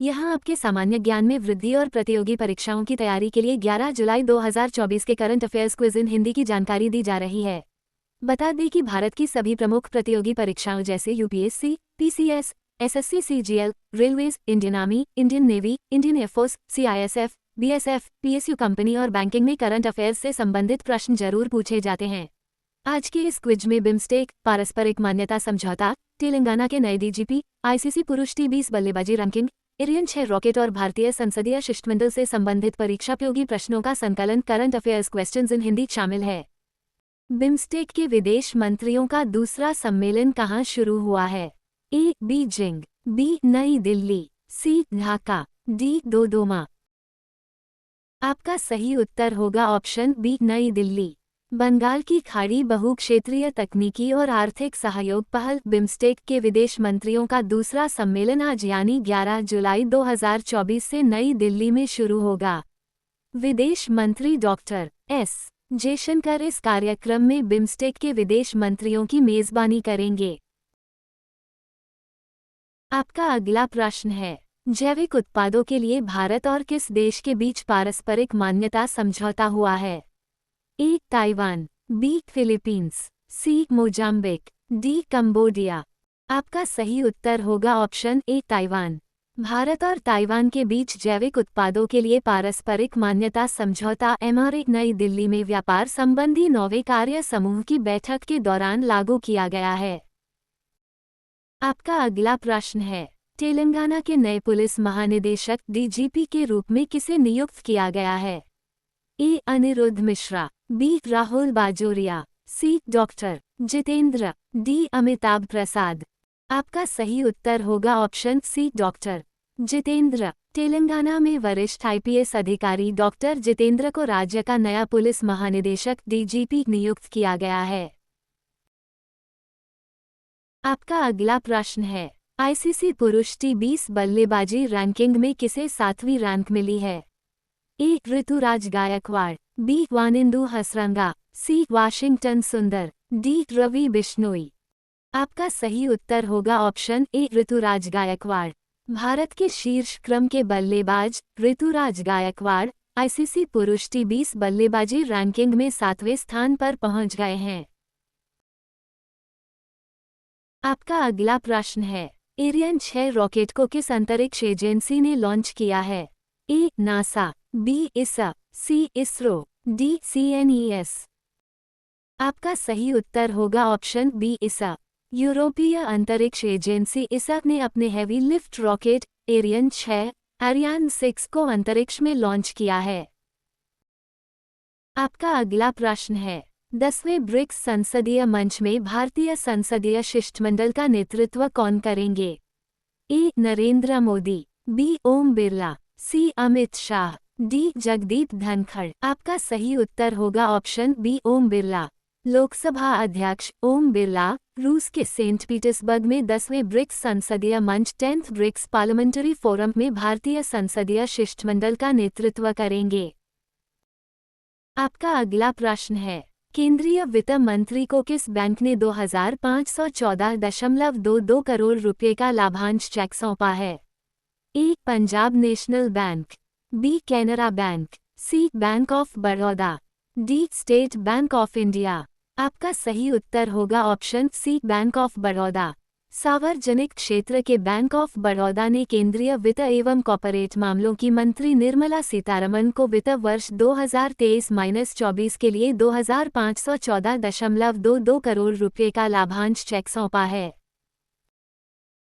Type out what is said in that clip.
यहाँ आपके सामान्य ज्ञान में वृद्धि और प्रतियोगी परीक्षाओं की तैयारी के लिए 11 जुलाई 2024 के करंट अफेयर्स क्विज इन हिंदी की जानकारी दी जा रही है। बता दें कि भारत की सभी प्रमुख प्रतियोगी परीक्षाओं जैसे UPSC, PCS, SSC CGL, railways, Indian army, Indian navy, Indian air force, CISF, BSF, PSU company और बैंकिंग में करंट अफेयर्स से संबंधित प्रश्न जरूर पूछे जाते हैं। आज के इस क्विज में बिम्स्टेक, पारस्परिक मान्यता समझौता, तेलंगाना के नए डीजीपी, आईसीसी पुरुष टी20 बल्लेबाजी रैंकिंग, एरियन 6 रॉकेट और भारतीय संसदीय शिष्टमंडल से संबंधित परीक्षायोगी प्रश्नों का संकलन current affairs questions in Hindi शामिल है। बिम्स्टेक के विदेश मंत्रियों का दूसरा सम्मेलन कहाँ शुरू हुआ है? A. Beijing, B. New Delhi, C. Dhaka, D. Dodoma. आपका सही उत्तर होगा ऑप्शन बी, नई दिल्ली। बंगाल की खाड़ी बहुक्षेत्रीय तकनीकी और आर्थिक सहयोग पहल बिम्स्टेक के विदेश मंत्रियों का दूसरा सम्मेलन आज यानी 11 जुलाई 2024 से नई दिल्ली में शुरू होगा। विदेश मंत्री डॉक्टर एस. जयशंकर इस कार्यक्रम में बिम्स्टेक के विदेश मंत्रियों की मेजबानी करेंगे। आपका अगला प्रश्न है, जैविक उत्पादों के लिए भारत और किस देश के बीच पारस्परिक मान्यता समझौता हुआ है? A. Taiwan, B. Philippines, C. Mozambique, D. Cambodia. आपका सही उत्तर होगा ऑप्शन ए, ताइवान। भारत और ताइवान के बीच जैविक उत्पादों के लिए पारस्परिक मान्यता समझौता एमओयू नई दिल्ली में व्यापार संबंधी 9वें कार्य समूह की बैठक के दौरान लागू किया गया है। आपका अगला प्रश्न है, तेलंगाना के नए पुलिस महानिदेशक डीजीपी के रूप में किसे नियुक्त किया गया है? A. Anirudh Mishra, B. Rahul Bajoria, C. Doctor Jitendra, D. Amitabh Prasad. आपका सही उत्तर होगा option C, doctor Jitendra. Telangana में वरिष्ठ आईपीएस अधिकारी डॉक्टर जितेंद्र को राज्य का नया पुलिस महानिदेशक डीजीपी नियुक्त किया गया है। आपका अगला प्रश्न है, आईसीसी पुरुष टी20 बल्लेबाजी रैंकिंग में किसे 7वीं रैंक मिली है? ए. ऋतुराज गायकवाड़, बी. वानिंदु हसरंगा, सी. वाशिंगटन सुंदर, डी. रवि बिश्नोई। आपका सही उत्तर होगा ऑप्शन ए, ऋतुराज गायकवाड़। भारत के शीर्ष क्रम के बल्लेबाज ऋतुराज गायकवाड़ आईसीसी पुरुष टी20 बल्लेबाजी रैंकिंग में 7वें स्थान पर पहुंच गए हैं। आपका अगला प्रश्न है, एरियन 6 रॉकेट को किस अंतरिक्ष एजेंसी ने लॉन्च किया है? A. NASA, B. ESA, C. ISRO, D. CNES. आपका सही उत्तर होगा ऑप्शन बी, इसा। यूरोपीय अंतरिक्ष एजेंसी इसा ने अपने हैवी लिफ्ट रॉकेट एरियन 6 एरियान 6 को अंतरिक्ष में लॉन्च किया है। आपका अगला प्रश्न है, 10वें ब्रिक्स संसदीय मंच में भारतीय संसदीय शिष्टमंडल का नेतृत्व कौन करेंगे? ए. नरेंद्र मोदी, बी. ओम बिरला, सी. अमित शाह, डी. जगदीप धनखड़। आपका सही उत्तर होगा ऑप्शन बी, ओम बिरला। लोकसभा अध्यक्ष ओम बिरला रूस के सेंट पीटर्सबर्ग में 10वें ब्रिक्स संसदीय मंच 10th ब्रिक्स पार्लियामेंट्री फोरम में भारतीय संसदीय शिष्टमंडल का नेतृत्व करेंगे। आपका अगला प्रश्न है, केंद्रीय वित्त मंत्री को किस बैंक ने 2514.22 करोड़ रुपए का लाभांश चेक सौंपा है? A. Punjab national bank, B. Canara bank, C. Bank of Baroda, D. State bank of India. आपका सही उत्तर होगा option C, bank of Baroda. सार्वजनिक क्षेत्र के बैंक ऑफ बड़ौदा ने केंद्रीय वित्त एवं कॉर्पोरेट मामलों की मंत्री निर्मला सीतारमण को वित्त वर्ष 2023-24 के लिए 2514.22 करोड़ रुपए का लाभांश चेक सौंपा है।